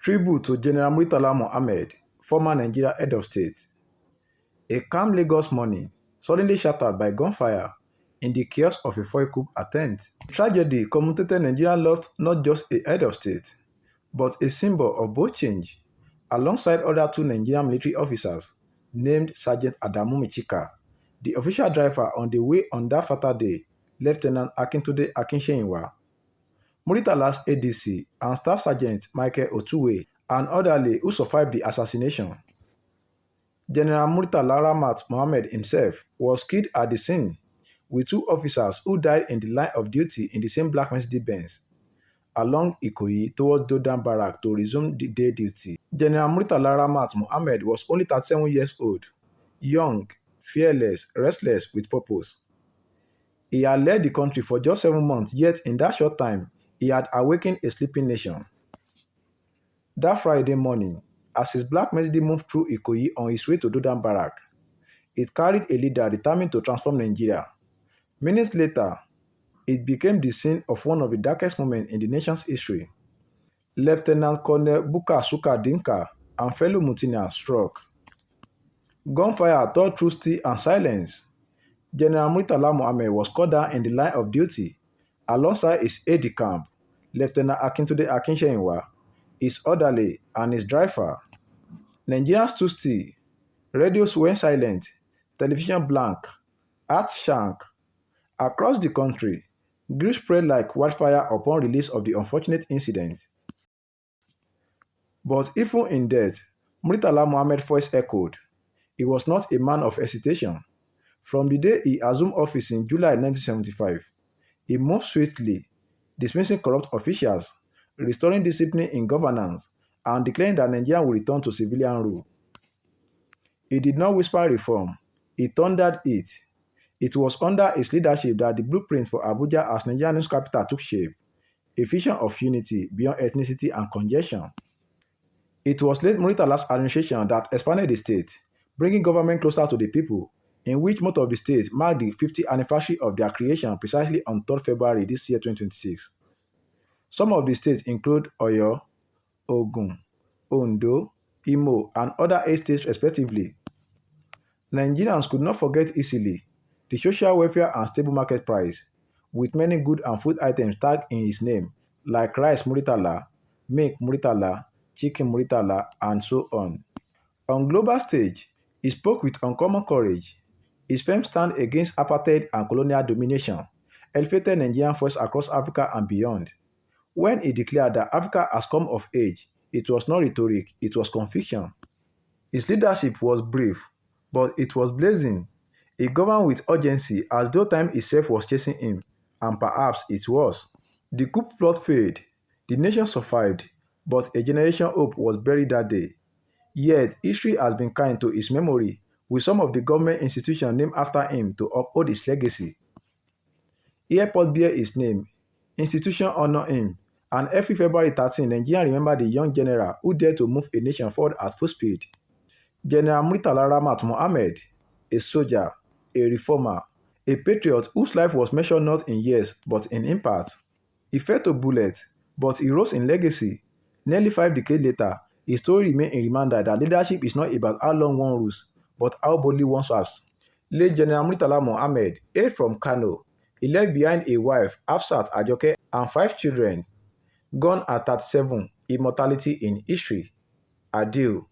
Tribute to General MURTALA Mohammed, former Nigeria head of state. A calm Lagos morning, suddenly shattered by gunfire in the chaos of a foil coup attempt. The tragedy commemorated Nigeria lost not just a head of state, but a symbol of both change, alongside other two Nigerian military officers named Sergeant Adamu Michika. The official driver on the way on that fatal day, Lieutenant Akintunde Akinseyinwa, Murtala's ADC and Staff Sergeant Michael Otuwe, an orderly who survived the assassination. General MURTALA RAMAT Mohammed himself was killed at the scene, with two officers who died in the line of duty in the same black Mercedes-Benz along Ikoyi towards Dodan Barrack to resume the day duty. General MURTALA RAMAT Mohammed was only 37 years old, young, fearless, restless with purpose. He had led the country for just 7 months, yet in that short time, he had awakened a sleeping nation. That Friday morning, as his black Mercedes moved through Ikoyi on his way to Dodan Barrack, it carried a leader determined to transform Nigeria. Minutes later, it became the scene of one of the darkest moments in the nation's history. Lieutenant Colonel Buka Suka Dinka and fellow mutineers struck. Gunfire tore through steel and silence. General MURTALA Mohammed was called down in the line of duty alongside his aide-de-camp, Lieutenant Akintunde Akinseyinwa, his orderly, and his driver. Nigerians stood still. Radios went silent, television blank, hearts sank. Across the country, grief spread like wildfire upon release of the unfortunate incident. But even in death, MURTALA Mohammed's voice echoed. He was not a man of hesitation. From the day he assumed office in July 1975, he moved swiftly, dismissing corrupt officials, restoring discipline in governance, and declaring that Nigeria will return to civilian rule. He did not whisper reform, he thundered it. It was under his leadership that the blueprint for Abuja as Nigeria's capital took shape, a vision of unity beyond ethnicity and congestion. It was late MURTALA's administration that expanded the state, bringing government closer to the people, in which most of the states marked the 50th anniversary of their creation precisely on 3rd February this year 2026. Some of the states include Oyo, Ogun, Ondo, Imo, and other 8 states respectively. Nigerians could not forget easily the social welfare and stable market price, with many good and food items tagged in his name, like rice MURTALA, milk MURTALA, chicken MURTALA, and so on. On global stage, he spoke with uncommon courage. His firm stand against apartheid and colonial domination elevated Nigerian voice across Africa and beyond. When he declared that Africa has come of age, it was not rhetoric, it was conviction. His leadership was brief, but it was blazing. He governed with urgency as though time itself was chasing him, and perhaps it was. The coup plot failed, the nation survived, but a generation hope was buried that day. Yet, history has been kind to his memory, with some of the government institutions named after him to uphold his legacy. Airport bear his name, institutions honor him, and every February 13, Nigeria remember the young general who dared to move a nation forward at full speed. General MURTALA RAMAT Mohammed, a soldier, a reformer, a patriot whose life was measured not in years but in impact. He fell to bullets, but he rose in legacy. Nearly 5 decades later, his story remains a reminder that leadership is not about how long one rules, but how boldly one serves. Late General MURTALA Mohammed, hailed from Kano. He left behind a wife, Hafsat Ajoke, and 5 children. Gone at 37, immortality in history. Adieu.